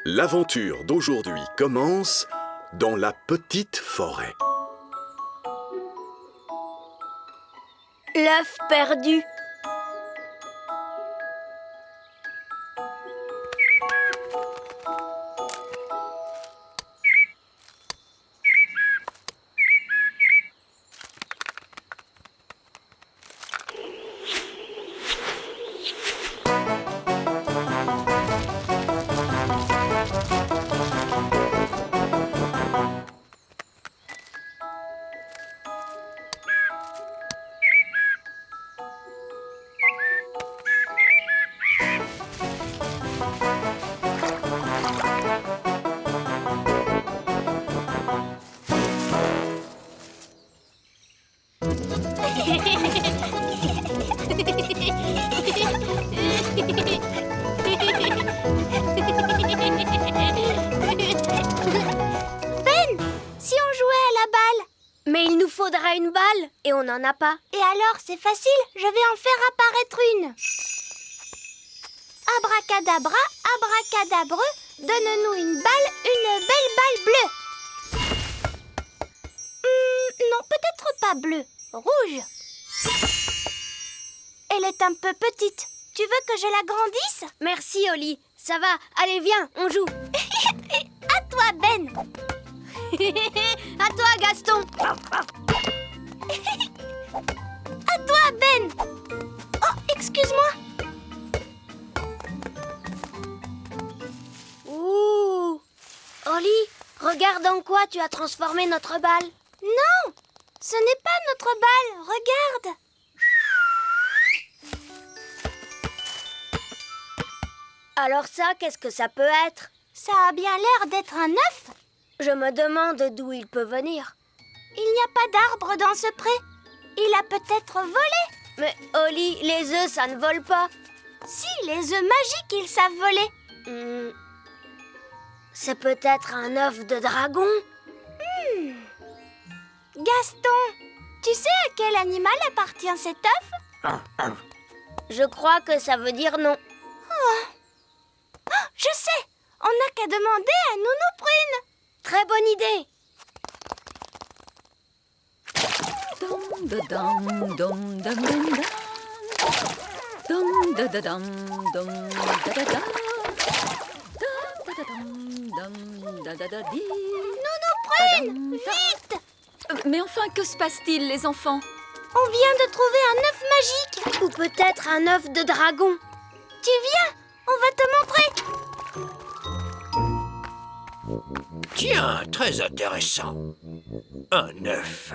L'aventure d'aujourd'hui commence dans la petite forêt. L'œuf perdu. Mais il nous faudra une balle, et on n'en a pas. Et alors, c'est facile, je vais en faire apparaître une. Abracadabra, abracadabreux, donne-nous une belle balle bleue. Non, peut-être pas bleue, rouge. Elle est un peu petite. Tu veux que je la grandisse? Merci, Oli. Ça va. Allez, viens, on joue. À toi, Ben. À toi, Gaston. À toi, Ben. Oh, excuse-moi. Ouh. Oli, regarde en quoi tu as transformé notre balle. Non, ce n'est pas notre balle. Regarde. Alors ça, qu'est-ce que ça peut être? Ça a bien l'air d'être un œuf. Je me demande d'où il peut venir. Il n'y a pas d'arbre dans ce pré. Il a peut-être volé. Mais Oli, les œufs, ça ne vole pas. Si, les œufs magiques, ils savent voler. C'est peut-être un œuf de dragon. Gaston, tu sais à quel animal appartient cet œuf? Je crois que ça veut dire non. Je sais. On n'a qu'à demander à Nounou Prune. Très bonne idée. Nounou Prune, vite! Mais enfin, que se passe-t-il, les enfants? On vient de trouver un œuf magique. Ou peut-être un œuf de dragon. Tu viens, on va te montrer. Tiens, très intéressant. Un œuf.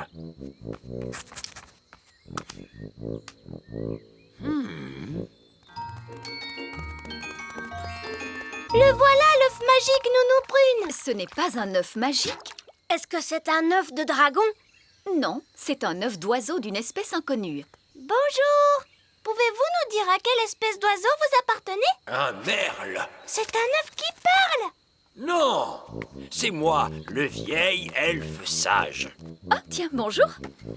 Le voilà, l'œuf magique, Nounou Prune. Ce n'est pas un œuf magique. Est-ce que c'est un œuf de dragon? Non, c'est un œuf d'oiseau d'une espèce inconnue. Bonjour. Pouvez-vous nous dire à quelle espèce d'oiseau vous appartenez? Un merle. C'est un œuf qui parle. Non, c'est moi, le vieil elfe sage. Ah, tiens, bonjour.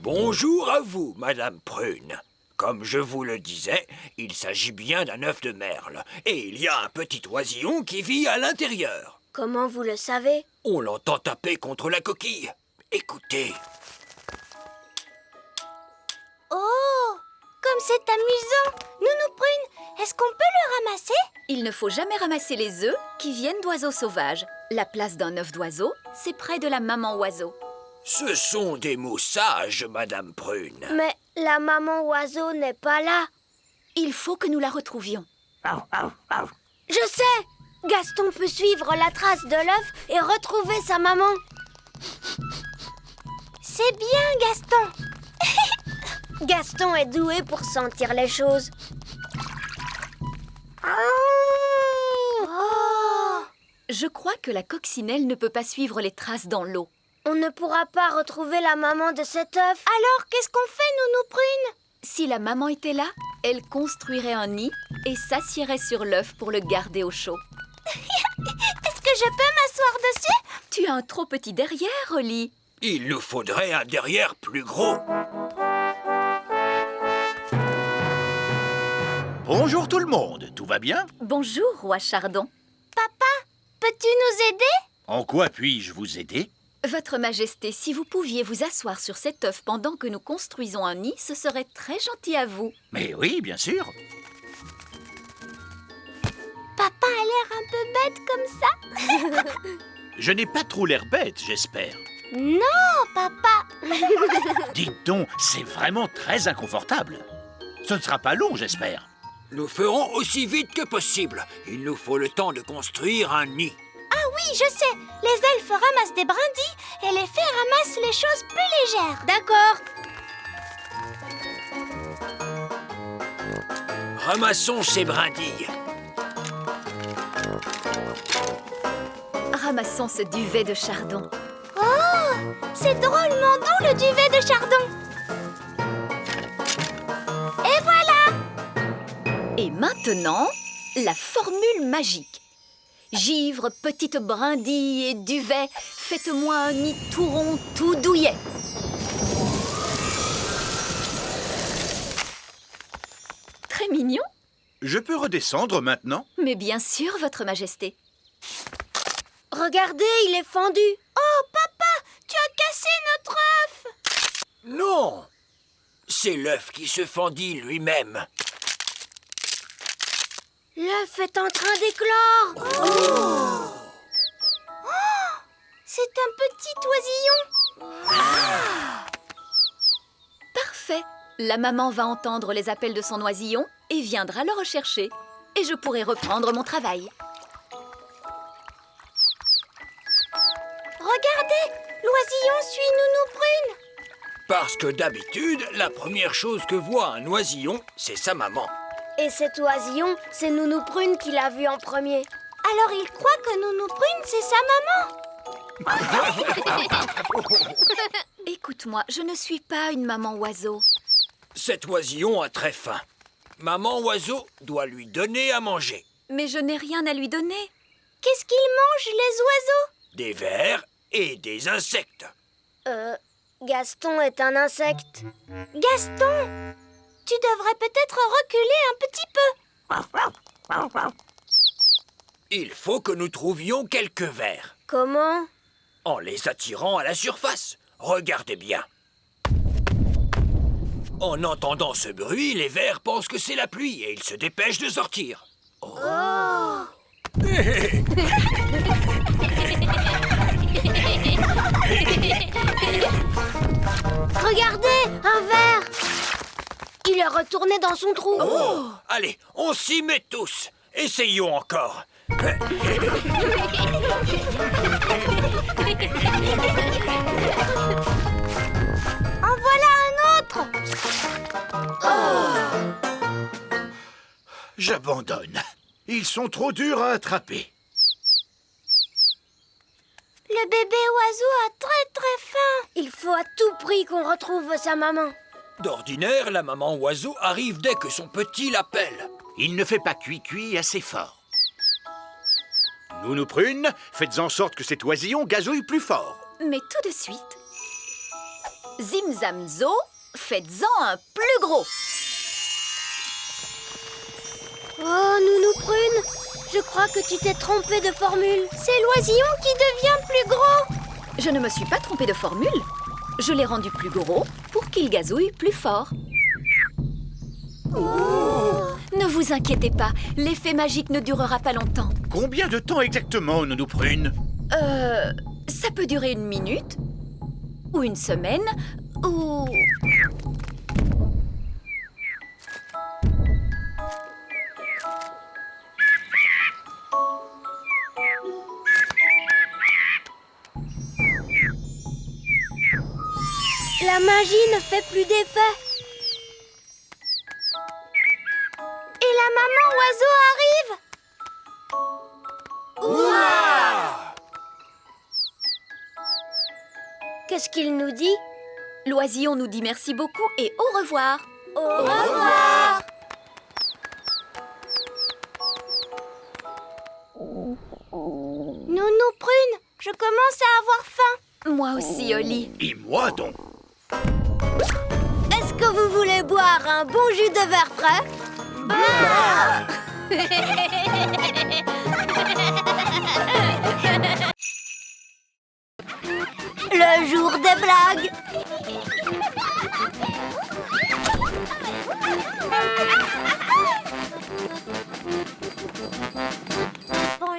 Bonjour à vous, Madame Prune. Comme je vous le disais, il s'agit bien d'un œuf de merle. Et il y a un petit oisillon qui vit à l'intérieur. Comment vous le savez? On l'entend taper contre la coquille. Écoutez. Oh, comme c'est amusant. Nounou Prune, est-ce qu'on peut le ramasser? Il ne faut jamais ramasser les œufs qui viennent d'oiseaux sauvages. La place d'un œuf d'oiseau, c'est près de la maman oiseau. Ce sont des mots sages, Madame Prune. Mais la maman oiseau n'est pas là. Il faut que nous la retrouvions. Je sais! Gaston peut suivre la trace de l'œuf et retrouver sa maman. C'est bien, Gaston. Gaston est doué pour sentir les choses. Oh. Je crois que la coccinelle ne peut pas suivre les traces dans l'eau. On ne pourra pas retrouver la maman de cet œuf. Alors, qu'est-ce qu'on fait, Nounou Prune? Si la maman était là, elle construirait un nid et s'assiérait sur l'œuf pour le garder au chaud. Est-ce que je peux m'asseoir dessus? Tu as un trop petit derrière, Oli. Il nous faudrait un derrière plus gros. Bonjour tout le monde, tout va bien? Bonjour, roi Chardon. Papa, peux-tu Peux-tu nous aider? En quoi puis-je vous aider? Votre Majesté, si vous pouviez vous asseoir sur cet œuf pendant que nous construisons un nid, ce serait très gentil à vous. Mais oui, bien sûr. Papa a l'air un peu bête comme ça. Je n'ai pas trop l'air bête, j'espère. Non, papa. Dites donc, c'est vraiment très inconfortable. Ce ne sera pas long, j'espère. Nous ferons aussi vite que possible. Il nous faut le temps de construire un nid. Ah oui, je sais. Les elfes ramassent des brindilles et les fées ramassent les choses plus légères. D'accord. Ramassons ces brindilles. Ramassons ce duvet de chardon. Oh, c'est drôlement doux le duvet de chardon. Et voilà. Et maintenant, la formule magique. Givre, petite brindille et duvet, faites-moi un nid tout rond, tout douillet. Très mignon, Je peux redescendre maintenant? mais bien sûr, Votre Majesté. Regardez, il est fendu. Oh, papa, tu as cassé notre œuf. Non! C'est l'œuf qui se fendit lui-même. L'œuf est en train d'éclore. C'est un petit oisillon. Parfait. La maman va entendre les appels de son oisillon et viendra le rechercher. Et je pourrai reprendre mon travail. Regardez, l'oisillon suit Nounou Prune. Parce que d'habitude, la première chose que voit un oisillon, c'est sa maman. Et cet oisillon, c'est Nounou Prune qui l'a vu en premier. Alors il croit que Nounou Prune, c'est sa maman. Écoute-moi, je ne suis pas une maman oiseau. Cet oisillon a très faim. Maman oiseau doit lui donner à manger. Mais je n'ai rien à lui donner. Qu'est-ce qu'ils mangent, les oiseaux? Des vers et des insectes. Gaston est un insecte. Gaston, tu devrais peut-être reculer un petit peu. Il faut que nous trouvions quelques vers. Comment? En les attirant à la surface. Regardez bien. En entendant ce bruit, les vers pensent que c'est la pluie et ils se dépêchent de sortir. Regardez, un ver. Il est retourné dans son trou. Oh, allez, on s'y met tous. Essayons encore. En voilà un autre. J'abandonne. Ils sont trop durs à attraper. Le bébé oiseau a très faim. Il faut à tout prix qu'on retrouve sa maman. D'ordinaire, la maman oiseau arrive dès que son petit l'appelle. Il ne fait pas cuit assez fort. Nounou Prune, faites en sorte que cet oisillon gazouille plus fort. Mais tout de suite, Zim Zam Zo, faites-en un plus gros. Oh, Nounou Prune, je crois que tu t'es trompée de formule. C'est l'oisillon qui devient plus gros. Je ne me suis pas trompée de formule. Je l'ai rendu plus gros pour qu'il gazouille plus fort. Ne vous inquiétez pas, l'effet magique ne durera pas longtemps. Combien de temps exactement, Nounou Prune? Ça peut durer 1 minute, ou 1 semaine, ou... La magie ne fait plus d'effet. Et la maman oiseau arrive. Qu'est-ce qu'il nous dit? L'oisillon nous dit merci beaucoup et au revoir. Au revoir. Nounou Prune, je commence à avoir faim. Moi aussi, Oli. Et moi donc? Est-ce que vous voulez boire un bon jus de verre frais?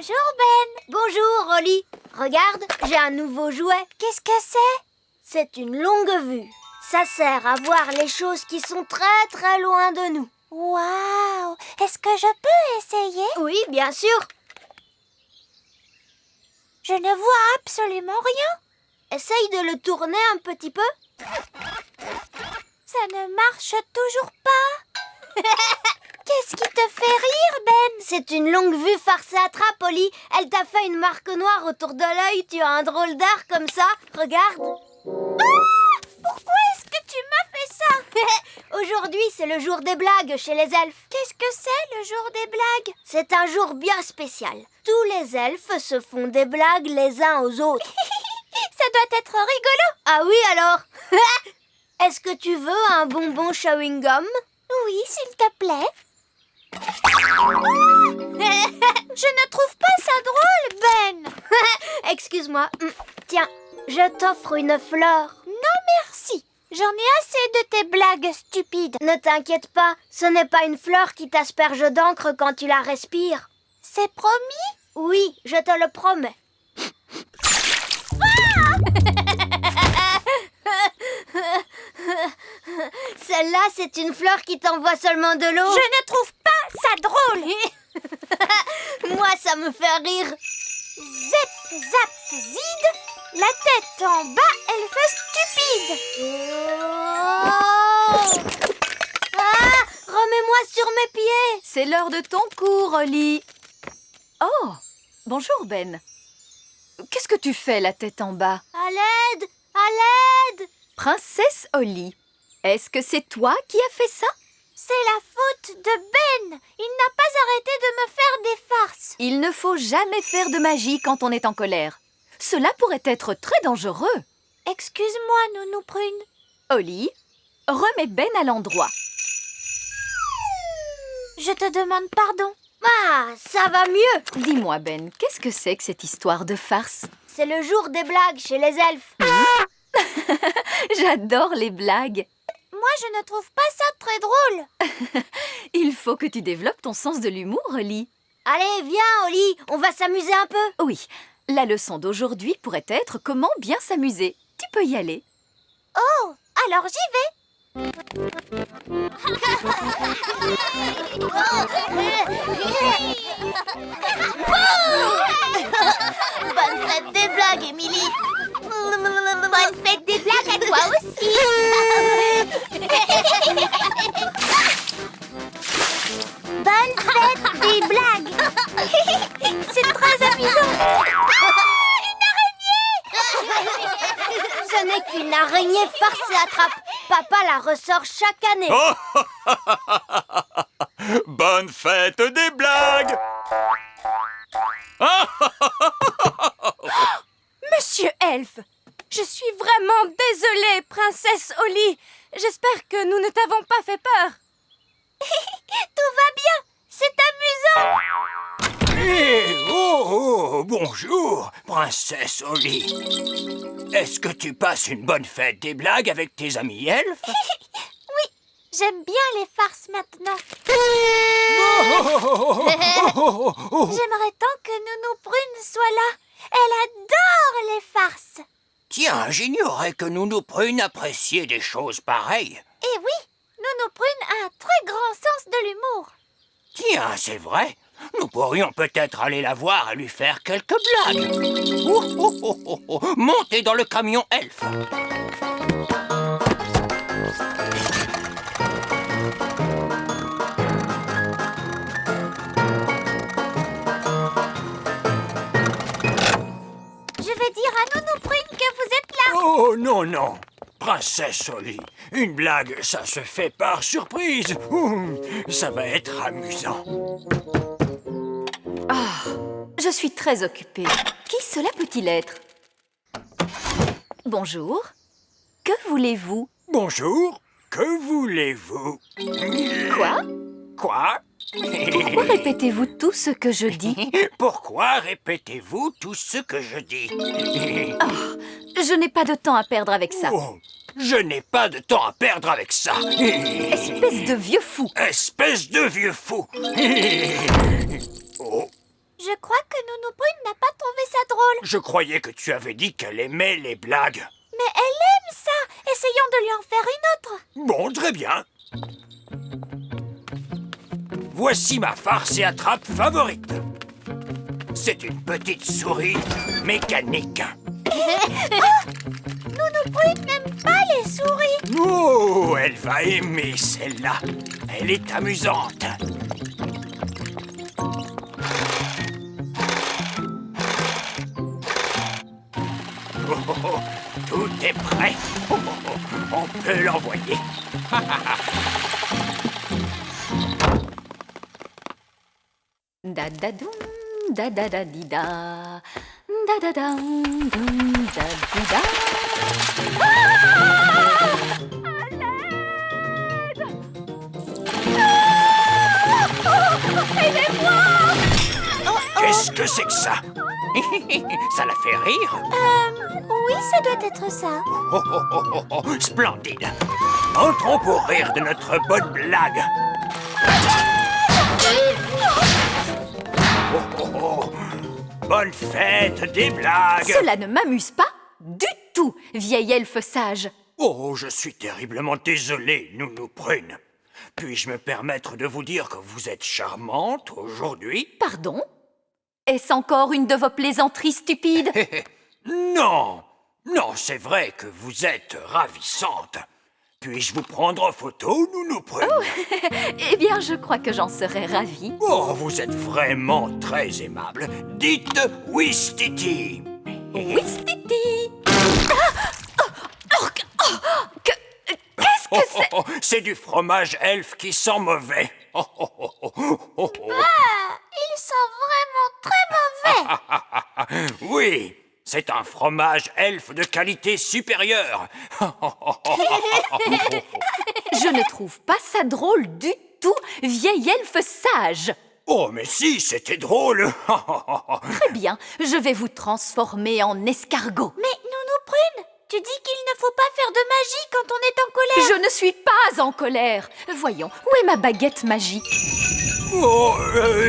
Bonjour, Ben. Bonjour, Rolly. Regarde, j'ai un nouveau jouet. Qu'est-ce que c'est? C'est une longue vue. Ça sert à voir les choses qui sont très très loin de nous. Waouh! Est-ce que je peux essayer? Oui, bien sûr. Je ne vois absolument rien. Essaye de le tourner un petit peu. Ça ne marche toujours pas. Qu'est-ce qui te fait rire, Ben? C'est une longue vue farce et attrape, Oli. Elle t'a fait une marque noire autour de l'œil. Tu as un drôle d'air comme ça. Regarde. Pourquoi est-ce que tu m'as fait ça? Aujourd'hui, c'est le jour des blagues chez les elfes. Qu'est-ce que c'est, le jour des blagues? C'est un jour bien spécial. Tous les elfes se font des blagues les uns aux autres. Ça doit être rigolo. Ah oui, alors? Est-ce que tu veux un bonbon chewing-gum? Oui, s'il te plaît. Je ne trouve pas ça drôle, Ben. Excuse-moi. Tiens, je t'offre une fleur. Non, merci. J'en ai assez de tes blagues stupides. Ne t'inquiète pas, ce n'est pas une fleur qui t'asperge d'encre quand tu la respires. C'est promis? Oui, je te le promets. Celle-là, c'est une fleur qui t'envoie seulement de l'eau. Je ne trouve pas ça drôle. Moi, ça me fait rire. Zep, zap, zid. La tête en bas, elle fait stupide. Ah, remets-moi sur mes pieds. C'est l'heure de ton cours, Rolly. Oh, bonjour, Ben. Qu'est-ce que tu fais, la tête en bas? À l'aide, à l'aide. Princesse Holly, est-ce que c'est toi qui as fait ça? C'est la faute de Ben. Il n'a pas arrêté de me faire des farces. Il ne faut jamais faire de magie quand on est en colère. Cela pourrait être très dangereux. Excuse-moi, Nounou Prune. Holly, remets Ben à l'endroit. Je te demande pardon. Ah, ça va mieux. Dis-moi, Ben, qu'est-ce que c'est que cette histoire de farce? C'est le jour des blagues chez les elfes. J'adore les blagues. Moi, je ne trouve pas ça très drôle. Il faut que tu développes ton sens de l'humour, Holly. Allez, viens, Oli, on va s'amuser un peu. Oui, la leçon d'aujourd'hui pourrait être comment bien s'amuser. Tu peux y aller. Oh, alors j'y vais. Bonne fête des blagues, Émilie. Bonne fête des blagues à toi aussi. Bonne fête des blagues. C'est très amusant. Ce n'est qu'une araignée farce et attrape. Papa la ressort chaque année. Bonne fête des blagues! Monsieur Elfe, je suis vraiment désolée, princesse Holly. J'espère que nous ne t'avons pas fait peur. Tout va bien. C'est amusant. Bonjour, princesse Holly. Est-ce que tu passes une bonne fête des blagues avec tes amis elfes? Oui, j'aime bien les farces maintenant. J'aimerais tant que Nounou Prune soit là. Elle adore les farces. Tiens, j'ignorais que Nounou Prune appréciait des choses pareilles. Et oui, Nounou Prune a un très grand sens de l'humour. Tiens, c'est vrai. Nous pourrions peut-être aller la voir et lui faire quelques blagues. Montez dans le camion elfe. Je vais dire à Nounou Prune que vous êtes là. Oh non, non. Princesse Holly, une blague, ça se fait par surprise. Ça va être amusant. Je suis très occupée. Qui cela peut-il être? Bonjour. Que voulez-vous? Bonjour, que voulez-vous? Quoi? Quoi? Pourquoi répétez-vous tout ce que je dis? Pourquoi répétez-vous tout ce que je dis? Je n'ai pas de temps à perdre avec ça. Oh, je n'ai pas de temps à perdre avec ça. Espèce de vieux fou. Espèce de vieux fou. Oh, Je crois que je croyais que tu avais dit qu'elle aimait les blagues. Mais elle aime ça. Essayons de lui en faire une autre. Bon, très bien. Voici ma farce et attrape favorite. C'est une petite souris mécanique. Nounou Prune n'aime pas les souris. Oh, elle va aimer celle-là. Elle est amusante. Oh, oh, oh, tout est prêt. Oh, oh, oh, on peut l'envoyer. Da da doum, da da da di da, da da dam, doum, da di da. Qu'est-ce que c'est que ça? Ça la fait rire? Oui, ça doit être ça. Oh, oh, oh, oh, oh, splendide. Entrons pour rire de notre bonne blague. Oh, oh, oh. Bonne fête des blagues. Cela ne m'amuse pas du tout, vieil elfe sage. Oh, je suis terriblement désolé, Nounou Prune. Puis-je me permettre de vous dire que vous êtes charmante aujourd'hui? Pardon? Est-ce encore une de vos plaisanteries stupides? Non, non, c'est vrai que vous êtes ravissante. Puis-je vous prendre en photo, Nounou Prune? Eh bien, je crois que j'en serais ravie. Oh, vous êtes vraiment très aimable. Dites Ouistiti. Ouistiti! Qu'est-ce que c'est? Oh, c'est du fromage elfe qui sent mauvais. Oh, oh, oh, oh, oh, oh. Il sent vraiment très mauvais. Oui, c'est un fromage elfe de qualité supérieure. Je ne trouve pas ça drôle du tout, vieil elfe sage. Oh, mais si, c'était drôle. Très bien, je vais vous transformer en escargot. Mais Nounou Prune, tu dis qu'il ne faut pas faire de magie quand on est en colère. Je ne suis pas en colère. Voyons, où est ma baguette magique? Oh,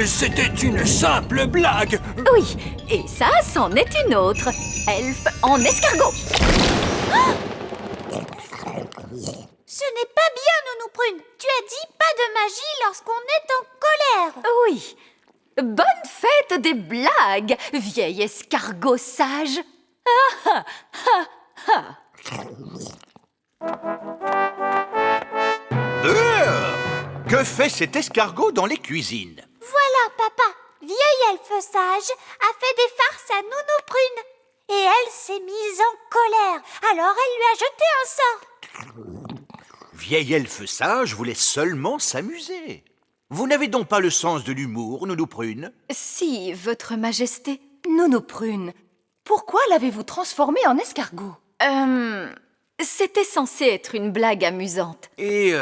c'était une simple blague. Oui, et ça, c'en est une autre. Elfe en escargot. Ce n'est pas bien, Nounou Prune. Tu as dit pas de magie lorsqu'on est en colère. Oui. Bonne fête des blagues, vieil escargot sage. Ah, ah, ah, Dehors! Que fait cet escargot dans les cuisines? Voilà, papa. Vieil elfe sage a fait des farces à Nounou Prune. Et elle s'est mise en colère. Alors elle lui a jeté un sort. Vieil elfe sage voulait seulement s'amuser. Vous n'avez donc pas le sens de l'humour, Nounou Prune? Si, votre majesté. Nounou Prune, pourquoi l'avez-vous transformé en escargot? C'était censé être une blague amusante. Et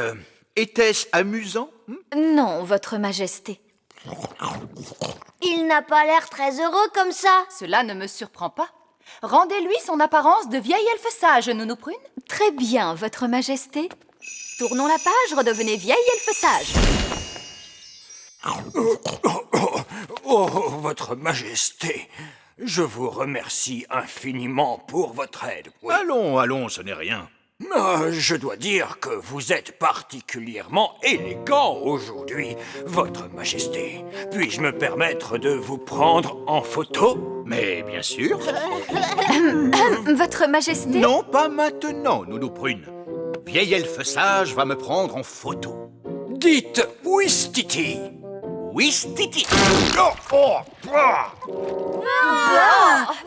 était-ce amusant? Non, votre majesté. Il n'a pas l'air très heureux comme ça. Cela ne me surprend pas. Rendez-lui son apparence de vieil elfe sage, Nounou Prune. Très bien, votre majesté. Tournons la page, redevenez vieil elfe sage. Oh, votre majesté, je vous remercie infiniment pour votre aide. Oui. Allons, allons, ce n'est rien. Je dois dire que vous êtes particulièrement élégant aujourd'hui, votre majesté. Puis-je me permettre de vous prendre en photo? Mais bien sûr. Votre majesté? Non, pas maintenant, Nounou Prune. Vieil elfe sage va me prendre en photo. Dites Ouistiti. Ouistiti.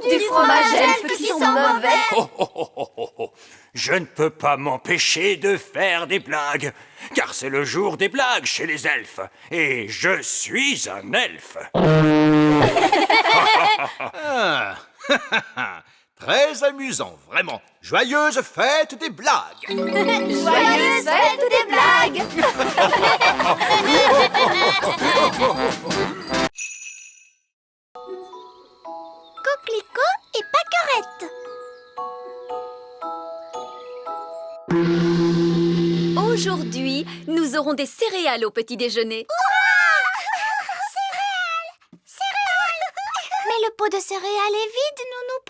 Du fromage elfe qui sent mauvais. Oh. Je ne peux pas m'empêcher de faire des blagues, car c'est le jour des blagues chez les elfes, et je suis un elfe. Très amusant, vraiment. Joyeuse fête des blagues. Joyeuse fête des blagues. Coquelicot et Paquerette. Aujourd'hui, nous aurons des céréales au petit déjeuner. Mais le pot de céréales est vide,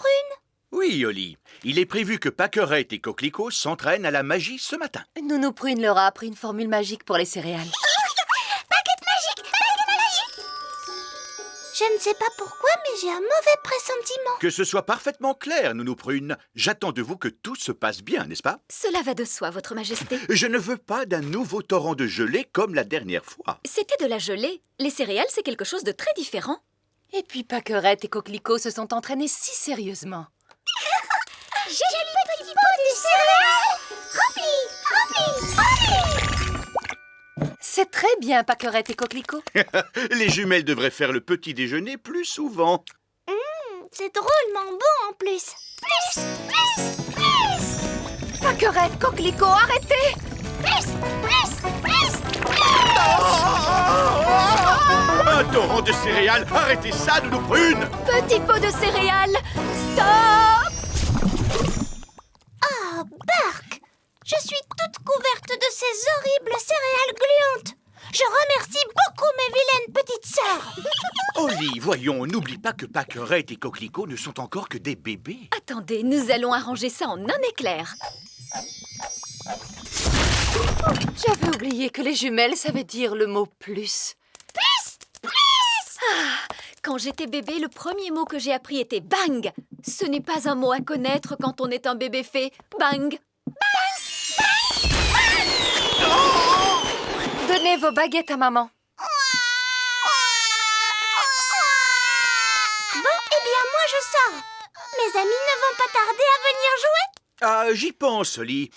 Prune? Oui, Oli. Il est prévu que Pâquerette et Coquelicot s'entraînent à la magie ce matin. Nounou Prune leur a appris une formule magique pour les céréales. Je ne sais pas pourquoi, mais j'ai un mauvais pressentiment. Que ce soit parfaitement clair, Nounou Prune. J'attends de vous que tout se passe bien, n'est-ce pas? Cela va de soi, votre majesté. Je ne veux pas d'un nouveau torrent de gelée comme la dernière fois. C'était de la gelée. Les céréales, c'est quelque chose de très différent. Et puis Pâquerette et Coquelicot se sont entraînés si sérieusement. J'ai le petit pot de céréales rempli. C'est très bien, Pâquerette et Coquelicot. Les jumelles devraient faire le petit déjeuner plus souvent. C'est drôlement bon en plus. Plus. Pâquerette, Coquelicot, arrêtez! Un torrent de céréales. Arrêtez ça, Nounou Prune. Petit pot de céréales, stop! Oh, Bark! Je suis toute couverte de ces horribles céréales gluantes. Je remercie beaucoup mes vilaines petites sœurs. Oli, voyons, n'oublie pas que Pâquerette et Coquelicot ne sont encore que des bébés. Attendez, nous allons arranger ça en un éclair. J'avais oublié que les jumelles savaient dire le mot plus. Quand j'étais bébé, le premier mot que j'ai appris était bang. Ce n'est pas un mot à connaître quand on est un bébé fée. Bang. Donnez vos baguettes à maman. Bon, eh bien moi je sors. Mes amis ne vont pas tarder à venir jouer. Ah, j'y pense, Oli.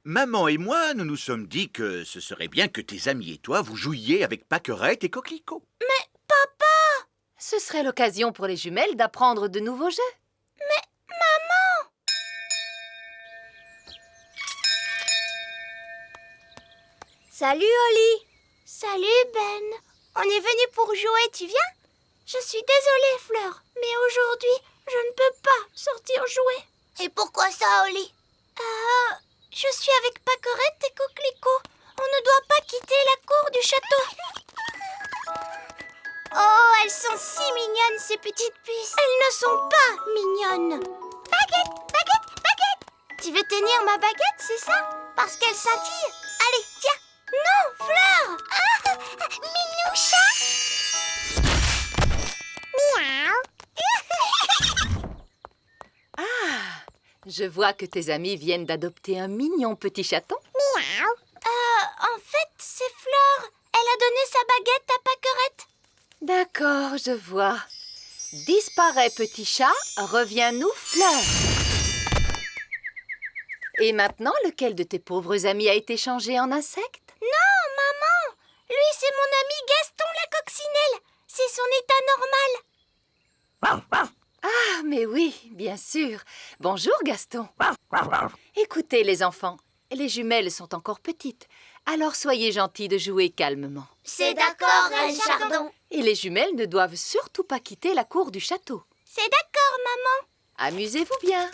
Maman et moi, nous nous sommes dit que ce serait bien que tes amis et toi vous jouiez avec Pâquerette et Coquelicot. Ce serait l'occasion pour les jumelles d'apprendre de nouveaux jeux. Salut, Oli. Salut Ben. On est venu pour jouer, tu viens? Je suis désolée Fleur, mais aujourd'hui je ne peux pas sortir jouer. Et pourquoi ça, Oli? Je suis avec Pâquerette et Coquelicot. On ne doit pas quitter la cour du château. Oh, elles sont si mignonnes, ces petites puces. Elles ne sont pas mignonnes. Baguette. Tu veux tenir ma baguette, c'est ça? Parce qu'elle scintille. Allez, tiens. Non, Fleur. Ah, Minoucha. Ah, je vois que tes amis viennent d'adopter un mignon petit chaton. En fait, c'est Fleur. Elle a donné sa baguette à Pâquerette. D'accord, je vois. Disparaît petit chat, reviens-nous fleur. Et maintenant, lequel de tes pauvres amis a été changé en insecte? Non, maman. Lui, c'est mon ami Gaston la coccinelle. C'est son état normal. Ah, mais oui, bien sûr. Bonjour, Gaston. Écoutez, les enfants, les jumelles sont encore petites. Alors soyez gentils de jouer calmement. C'est d'accord, Reine Chardon. Et les jumelles ne doivent surtout pas quitter la cour du château. C'est d'accord, maman. Amusez-vous bien.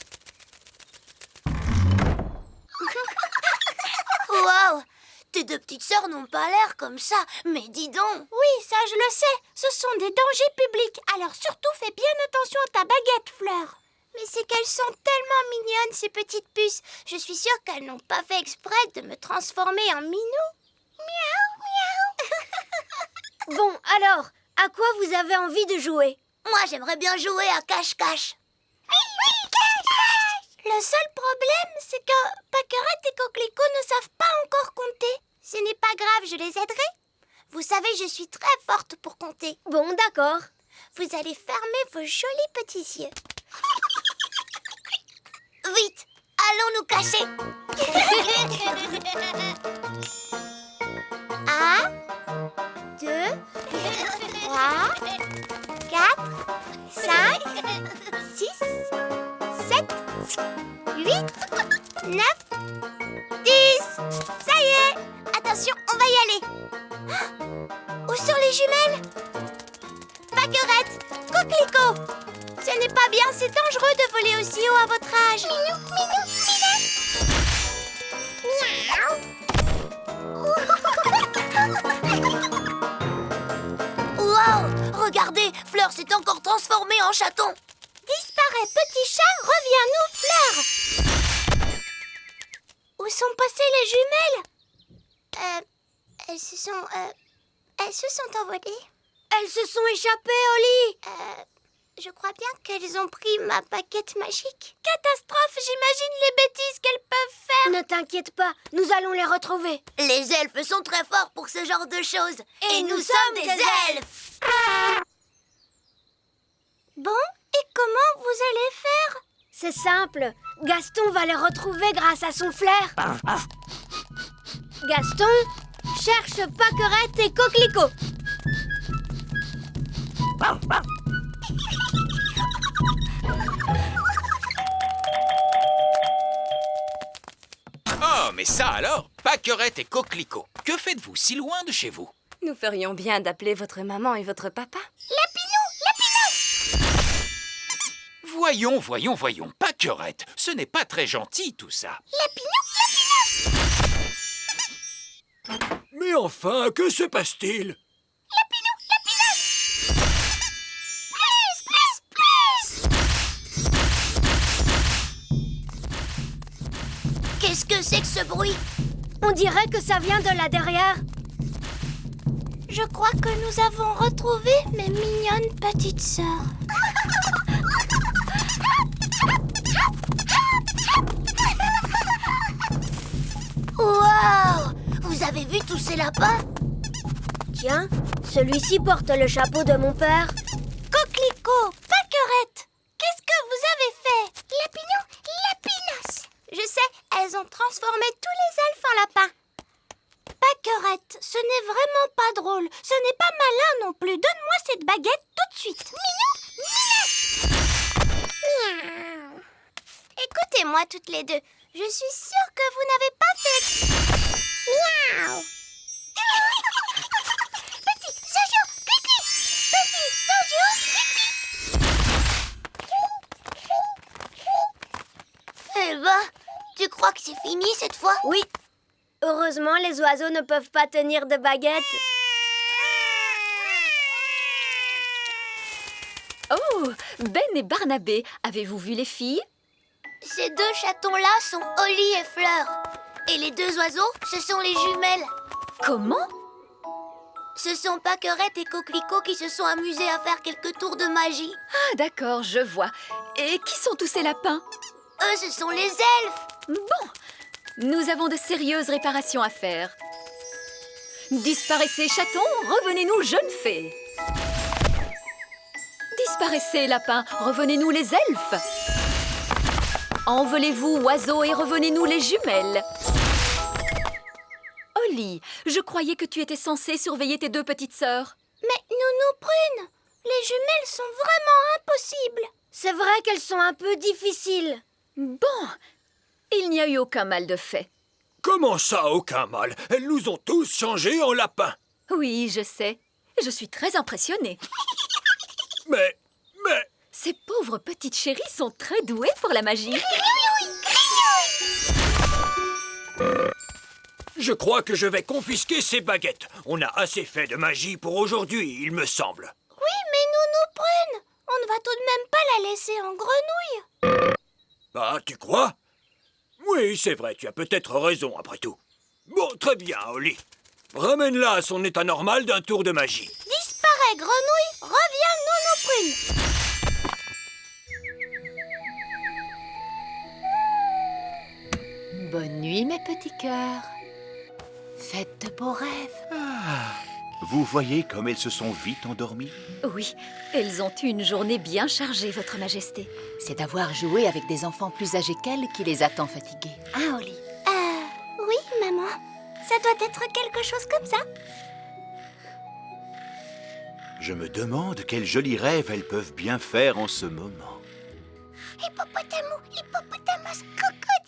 Waouh! Tes deux petites sœurs n'ont pas l'air comme ça, mais dis donc! Oui, ça je le sais. Ce sont des dangers publics. Alors surtout fais bien attention à ta baguette, Fleur. Mais c'est qu'elles sont tellement mignonnes, ces petites puces. Je suis sûre qu'elles n'ont pas fait exprès de me transformer en minou. Bon, alors, à quoi vous avez envie de jouer? Moi, j'aimerais bien jouer à cache-cache. Le seul problème, c'est que Pâquerette et Coquelicot ne savent pas encore compter. Ce n'est pas grave, je les aiderai. Vous savez, je suis très forte pour compter. Bon, d'accord. Vous allez fermer vos jolis petits yeux. Vite, allons nous cacher. 1, 2, 3, 4, 5, 6, 7, 8, 9, 10. Ça y est. Attention, on va y aller. Où sont les jumelles? Pâquerette, Coquelicot. Ce n'est pas bien, c'est dangereux de voler aussi haut à votre âge. Minou, Wow, regardez, Fleur s'est encore transformée en chaton. Disparais, petit chat, reviens-nous, fleur. Où sont passées les jumelles? Elles se sont envolées. Elles se sont échappées, Oli. Je crois bien qu'elles ont pris ma baguette magique. Catastrophe, j'imagine les bêtises qu'elles peuvent faire. Ne t'inquiète pas, nous allons les retrouver. Les elfes sont très forts pour ce genre de choses. Et nous sommes des elfes. Bon, et comment vous allez faire? C'est simple, Gaston va les retrouver grâce à son flair. Gaston, cherche Pâquerette et Coquelicot. Oh, mais ça alors, Pâquerette et Coquelicot, que faites-vous si loin de chez vous? Nous ferions bien d'appeler votre maman et votre papa. Voyons, Pâquerette, ce n'est pas très gentil tout ça. Mais enfin, que se passe-t-il? Qu'est-ce que c'est que ce bruit? On dirait que ça vient de là derrière. Je crois que nous avons retrouvé mes mignonnes petites sœurs. Waouh! Vous avez vu tous ces lapins? Tiens, celui-ci porte le chapeau de mon père. Coquelicot, Pâquerette, qu'est-ce que vous avez fait? Lapinou, Lapinos. Je sais, elles ont transformé tous les elfes en lapins. Pâquerette, ce n'est vraiment pas drôle. Ce n'est pas malin non plus. Donne-moi cette baguette tout de suite. Miaou. Écoutez-moi toutes les deux. Je suis sûre que vous n'avez pas fait... Miaou. Petit Jojo, pipi. Petit Jojo, pipi. Eh ben, tu crois que c'est fini cette fois? Oui. Heureusement, les oiseaux ne peuvent pas tenir de baguette. Oh, Ben et Barnabé, avez-vous vu les filles? Ces deux chatons-là sont Oli et Fleur. Et les deux oiseaux, ce sont les jumelles. Comment? Ce sont Pâquerette et Coquelicot qui se sont amusés à faire quelques tours de magie. Ah, d'accord, je vois. Et qui sont tous ces lapins? Eux, ce sont les elfes. Bon, nous avons de sérieuses réparations à faire. Disparaissez, chatons, revenez-nous, jeunes fées. Disparaissez, lapins, revenez-nous, les elfes. Envolez-vous, oiseaux, et revenez-nous, les jumelles. Oli, je croyais que tu étais censée surveiller tes deux petites sœurs. Mais Nounou Prune, les jumelles sont vraiment impossibles. C'est vrai qu'elles sont un peu difficiles. Bon, il n'y a eu aucun mal de fait. Comment ça, aucun mal? Elles nous ont tous changés en lapins. Oui, je sais. Je suis très impressionnée. Mais... Ces pauvres petites chéries sont très douées pour la magie. Je crois que je vais confisquer ces baguettes. On a assez fait de magie pour aujourd'hui, il me semble. Oui, mais Nounou Prune, on ne va tout de même pas la laisser en grenouille. Ah, tu crois? Oui, c'est vrai, tu as peut-être raison après tout. Bon, très bien, Oli. Ramène-la à son état normal d'un tour de magie. Disparais, grenouille, reviens, Nounou Prune. Bonne nuit, mes petits cœurs. Faites de beaux rêves. Vous voyez comme elles se sont vite endormies? Oui, elles ont eu une journée bien chargée, Votre Majesté. C'est d'avoir joué avec des enfants plus âgés qu'elles qui les a tant fatiguées. Hein, Oli? Oui, maman. Ça doit être quelque chose comme ça. Je me demande quels jolis rêves elles peuvent bien faire en ce moment. Hippopotamus, hippopotamus, crocodile.